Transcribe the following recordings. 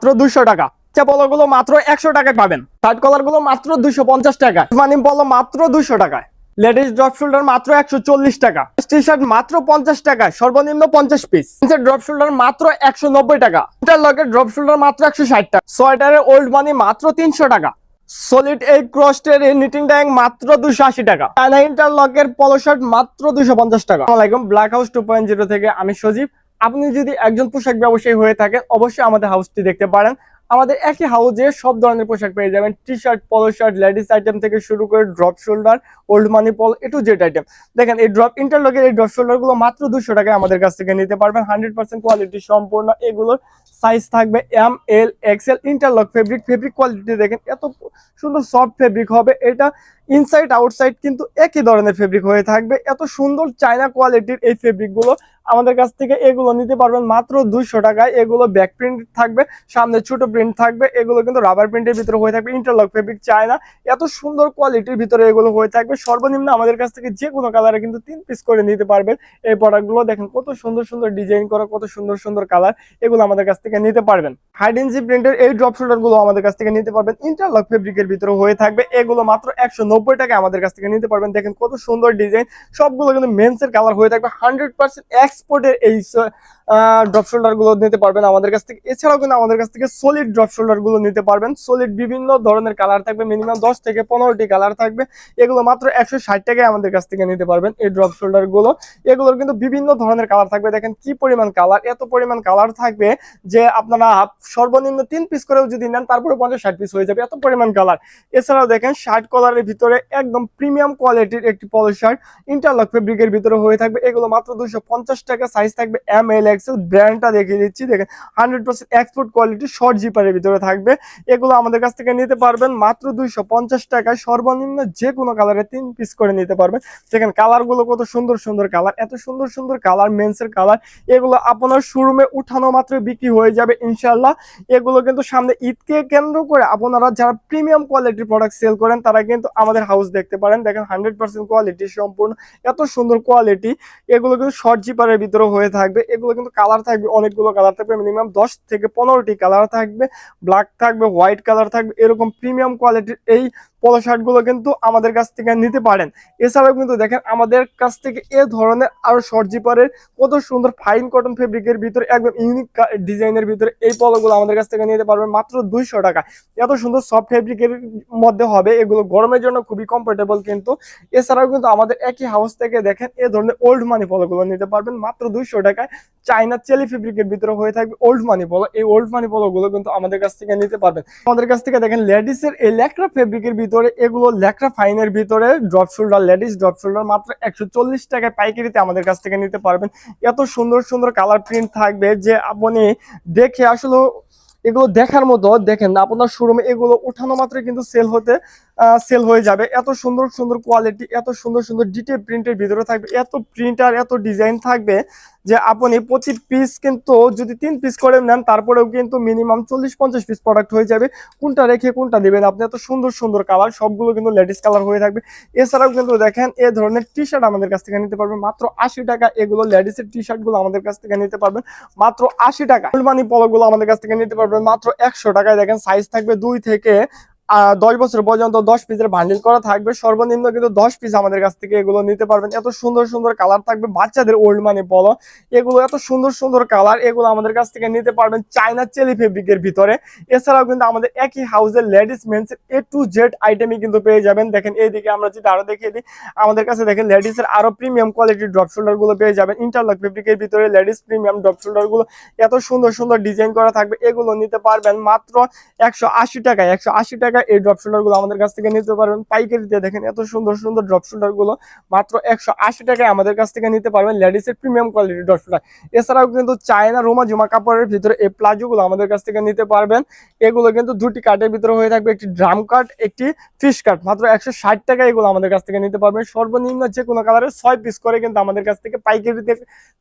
মাত্র 200 টাকা। পলোগুলো মাত্র 100 টাকায় পাবেন। শার্ট কলার গুলো মাত্র 250 টাকা। মানি পলো মাত্র 200 টাকায়। লেডিস ড্রপ শোল্ডার মাত্র 140 টাকা। টি শার্ট মাত্র 50 টাকা, সর্বনিম্ন 50 পিস। ড্রপ শোল্ডার মাত্র 190 টাকা। ইন্টারলকের ড্রপ শোল্ডার মাত্র 160 টাকা। সোয়েটারের ওল্ড মানি মাত্র 300 টাকা। সলিড এই ক্রস্টের নিটিং ট্যাঙ্ক মাত্র 280 টাকা। চায়না ইন্টারলকের পলো শার্ট মাত্র 250 টাকা। আসসালামু আলাইকুম, ব্ল্যাক হাউস 2.0 থেকে আমি সজীব। আপনি যদি একজন পোশাক ব্যবসায়ী হয়ে থাকেন, অবশ্যই আমাদের হাউসটি দেখতে পারেন। আমাদের একই হাউসে সব ধরনের পোশাক পেয়ে যাবেন। টি শার্ট, পলো শার্ট, লেডিস আইটেম থেকে শুরু করে drop shoulder, old money Paul, A to Z item. দেখেন এই ড্রপ ইন্টারলকের এই ড্রপ শোল্ডার গুলো মাত্র 200 টাকায় আমাদের কাছ থেকে নিতে পারবেন। 100% কোয়ালিটি সম্পূর্ণ। এগুলোর সাইজ থাকবে এম, এল, এক্সেল। ইন্টারলক ফেব্রিক কোয়ালিটি দেখেন, এত সুন্দর সফট ফেব্রিক হবে। এটা ইনসাইড আউটসাইড কিন্তু একই ধরনের ফেব্রিক হয়ে থাকবে। এত সুন্দর চায়না কোয়ালিটির এই ফেব্রিক গুলো আমাদের কাছ থেকে এগুলো নিতে পারবেন মাত্র 200 টাকায়। এগুলো ব্যাক প্রিন্ট থাকবে, সামনে ছোট প্রিন্ট থাকবে। এগুলো কিন্তু রাবার প্রিন্টের ভিতরে হয়ে থাকবে। ইন্টারলক ফেব্রিক চায়না, এত সুন্দর কোয়ালিটির ভিতরে এগুলো হয়ে থাকবে। সর্বনিম্ন আমাদের কাছ থেকে যে কোনো কালারে কিন্তু 3 পিস করে নিতে পারবেন। এই প্রোডাক্টগুলো দেখেন কত সুন্দর সুন্দর ডিজাইন করা, কত সুন্দর সুন্দর কালার। এগুলো আমাদের কাছ থেকে নিতে পারবেন। হাইডেন্সি প্রিন্টের এই ড্রপ শোল্ডার গুলো আমাদের কাছ থেকে নিতে পারবেন। ইন্টারলক ফেব্রিকের ভিতরে হয়ে থাকবে। এগুলো মাত্র 190 টাকায় আমাদের কাছ থেকে নিতে পারবেন। দেখেন কত সুন্দর ডিজাইন। সবগুলো কিন্তু মেন্সের কালার হয়ে থাকবে। 100% এক্সপোর্টের এই ড্রপ শোল্ডার গুলো নিতে পারবেন আমাদের কাছ থেকে। এছাড়াও কিন্তু আমাদের কাছ থেকে সলিড ড্রপ শোল্ডার গুলো নিতে পারবেন। সলিড বিভিন্ন ধরনের কালার থাকবে, মিনিমাম 10 থেকে 15টি কালার থাকবে। এগুলো মাত্র 160 টাকায় আমাদের কাছ থেকে নিতে পারবেন এই ড্রপ শোল্ডার গুলো। এগুলোর কিন্তু বিভিন্ন ধরনের কালার থাকবে। দেখেন কি পরিমাণ কালার, এত পরিমাণ কালার থাকবে যে আপনারা সর্বনিম্ন 3 পিস করেও যদি নেন তারপরে 50-60 পিস হয়ে যাবে, এত পরিমাণ কালার। এছাড়াও দেখেন শার্ট কলারের ভিতরে একদম প্রিমিয়াম কোয়ালিটির একটি পলো শার্ট ইন্টারলক ফেব্রিকের ভিতরে হয়ে থাকবে। এগুলো মাত্র 250 টাকা। সাইজ থাকবে এম, এল, এক্সেল। ব্র্যান্ডটা দেখিয়ে দিচ্ছি, দেখেন 100% এক্সপোর্ট কোয়ালিটি, শর্ট জিপারের ভিতরে থাকবে। এগুলো আমাদের কাছ থেকে নিতে পারবেন মাত্র 250 টাকায়। সর্বনিম্ন যে কোনো কালারে 3 পিস করে নিতে পারবেন। দেখেন কালারগুলো কত সুন্দর সুন্দর কালার, এত সুন্দর সুন্দর কালার, মেন্সের কালার। এগুলো আপনার শোরুমে উঠানো মাত্র বিক্রি হয়ে যাবে ইনশাল্লাহ। এগুলো কিন্তু সামনে ঈদকে কেন্দ্র করে আপনারা যারা প্রিমিয়াম কোয়ালিটির প্রোডাক্ট সেল করেন তারা কিন্তু আমাদের হাউস দেখতে পারেন। দেখেন 100% কোয়ালিটি সম্পূর্ণ, এত সুন্দর কোয়ালিটি। এগুলো কিন্তু শর্ট জিপারের ভিতরে হয়ে থাকবে। এগুলো কিন্তু কালার থাকবে, অনেকগুলো কালার থাকবে, মিনিমাম 10 থেকে 15টি কালার থাকবে। ব্ল্যাক থাকবে, হোয়াইট কালার থাকবে। এরকম প্রিমিয়াম কোয়ালিটির এই পলো শার্ট গুলো কিন্তু আমাদের কাছ থেকে নিতে পারেন। এছাড়াও কিন্তু দেখেন আমাদের কাছ থেকে এ ধরনের আরো শর্ট জিপারের কত সুন্দর ফাইন কটন ফেব্রিকের ভিতরে একদম ইউনিক ডিজাইনের ভিতরে এই পলোগুলো আমাদের কাছ থেকে নিতে পারবেন মাত্র 200 টাকা। এত সুন্দর সফট ফেব্রিকের মধ্যে হবে। এগুলো গরমের জন্য খুবই কমফোর্টেবল কিন্তু। এছাড়াও কিন্তু আমাদের একই হাউস থেকে দেখেন এ ধরনের ওল্ড মানি পলোগুলো নিতে পারবেন মাত্র 200 টাকায়। চাইনা চেলি ফেব্রিকের ভিতরে হয়ে থাকবে ওল্ড মানি পলো। এই ওল্ড মানি পলো গুলো কিন্তু আমাদের কাছ থেকে নিতে পারবেন। আমাদের কাছ থেকে দেখেন লেডিসের এই ল্যাকড়া ফেব্রিকের ভিতরে, এগুলো ল্যাকড়া ফাইনের ভিতরে drop shoulder, ladies drop shoulder মাত্র 140 টাকায় পাইকারিতে আমাদের কাছ থেকে নিতে পারবেন। এত সুন্দর সুন্দর কালার প্রিন্ট থাকবে যে আপনি দেখে আসলে এগুলো দেখার মতো। দেখেন আপনার শোরুমে এগুলো উঠানো মাত্র কিন্তু সেল হয়ে যাবে। এত সুন্দর সুন্দর কোয়ালিটি, এত সুন্দর সুন্দর ডিটেল প্রিন্টের ভিতরে থাকবে। এত প্রিন্ট আর এত ডিজাইন থাকবে যে আপনি প্রতি পিস কিন্তু যদি 3 পিস করে নেন তারপরেও কিন্তু মিনিমাম 40-50 পিস প্রোডাক্ট হয়ে যাবে। কোনটা রেখে কোনটা দিবেন আপনি। এত সুন্দর সুন্দর কালার, সবগুলো কিন্তু লেডিস কালার হয়ে থাকবে। এছাড়াও কিন্তু দেখেন এ ধরনের টি শার্ট আমাদের কাছ থেকে নিতে পারবেন মাত্র 80 টাকা। এগুলো লেডিসের টি শার্ট গুলো আমাদের কাছ থেকে নিতে পারবেন মাত্র 80 টাকা। ফুলমানি পলো গুলো আমাদের কাছ থেকে নিতে পারবেন মাত্র 100 টাকায়। দেখেন সাইজ থাকবে 2 থেকে 10 বছর পর্যন্ত 10 পিসের বান্ডিল করা থাকবে। সর্বনিম্ন কিন্তু 10 পিস আমাদের কাছ থেকে এগুলো নিতে পারবেন। এত সুন্দর সুন্দর কালার থাকবে বাচ্চাদের ওল্ড মানি পলো। এগুলো এত সুন্দর সুন্দর কালার, এগুলো আমাদের কাছ থেকে নিতে পারবেন চায়না চেলি ফেব্রিকের ভিতরে। এছাড়াও কিন্তু আমাদের একই হাউসের লেডিস মেন্সের এ টু জেড আইটেমই কিন্তু পেয়ে যাবেন। দেখেন এইদিকে আমরা যদি আরো দেখিয়ে দিই, আমাদের কাছে দেখেন লেডিসের আরো প্রিমিয়াম কোয়ালিটির ড্রপ শোল্ডার গুলো পেয়ে যাবেন। ইন্টারলক ফেব্রিকের ভিতরে লেডিস প্রিমিয়াম ড্রপ শোল্ডার গুলো এত সুন্দর সুন্দর ডিজাইন করা থাকবে। এগুলো নিতে পারবেন মাত্র 180 টাকায়। 180 টাকা এই ড্রপ শোল্ডার গুলো আমাদের কাছ থেকে নিতে পারবেন পাইকারিতে। দেখেন এত সুন্দর সুন্দর ড্রপ শোল্ডার গুলো মাত্র 180 টাকায় আমাদের কাছ থেকে নিতে পারবেন লেডিসের প্রিমিয়াম কোয়ালিটির ড্রপ শোল্ডার। এছাড়াও কিন্তু চায়না রোমা জুমা কাপড়ের ভিতরে এই প্লাজো গুলো আমাদের কাছ থেকে নিতে পারবেন। এগুলো কিন্তু দুটি কাটের ভিতরে হয়ে থাকবে, একটি ড্রাম কাট, একটি ফিশ কাট। মাত্র 160 টাকা এগুলো আমাদের কাছ থেকে নিতে পারবেন। সর্বনিম্ন যে কোনো কালারের 6 পিস করে কিন্তু আমাদের কাছ থেকে পাইকারিতে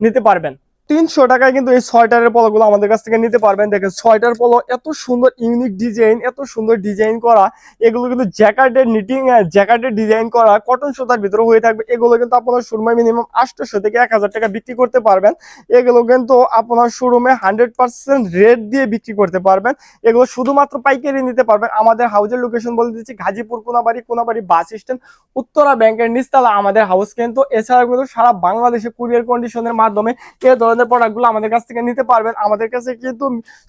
নিতে পারবেন। 300 টাকায় কিন্তু এই সোয়েটারের পলোগুলো আমাদের কাছ থেকে নিতে পারবেন। দেখেন সোয়েটার পলো এত সুন্দর ইউনিক ডিজাইন, এত সুন্দর ডিজাইন করা, এগুলো কিন্তু জ্যাকেটের নিটিং জ্যাকেটের ডিজাইন করা কটন সুতার ভিতরে হয়ে থাকবে। এগুলো কিন্তু আপনার শোরুমে মিনিমাম 800 থেকে 1000 টাকা বিক্রি করতে পারবেন। এগুলো কিন্তু আপনার শোরুমে 100% রেট দিয়ে বিক্রি করতে পারবেন। এগুলো শুধুমাত্র পাইকারি নিতে পারবেন। আমাদের হাউজের লোকেশন বলে দিচ্ছি, গাজীপুর কোনাবাড়ি বাস স্ট্যান্ড, উত্তরা ব্যাংকের নিচতলা আমাদের হাউস। কিন্তু এছাড়া কিন্তু সারা বাংলাদেশে কুরিয়ার কন্ডিশনের মাধ্যমে এই ধরনের প্রোডাক্টগুলো আমাদের কাছ থেকে নিতে পারবেন। আমাদের কাছে কিন্তু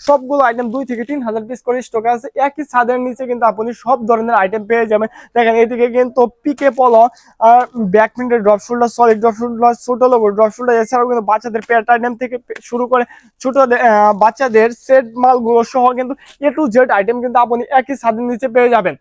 সবগুলো আইটেম 2 থেকে 3000 পিস করে স্টক আছে। একই ছাদের নিচে কিন্তু আপনি সব ধরনের আইটেম পেয়ে যাবেন। দেখেন এদিকে কিন্তু পিকে পলো আর ব্যাকপ্রিন্টের drop shoulder, solid drop shoulder, ছোট লোগো ড্রপ শোল্ডার, এছাড়াও কিন্তু বাচ্চাদের প্যান্ট আইটেম থেকে শুরু করে ছোট বাচ্চাদের সেট মালগুলো সহ কিন্তু A to Z আইটেম কিন্তু আপনি একই ছাদের নিচে পেয়ে যাবেন।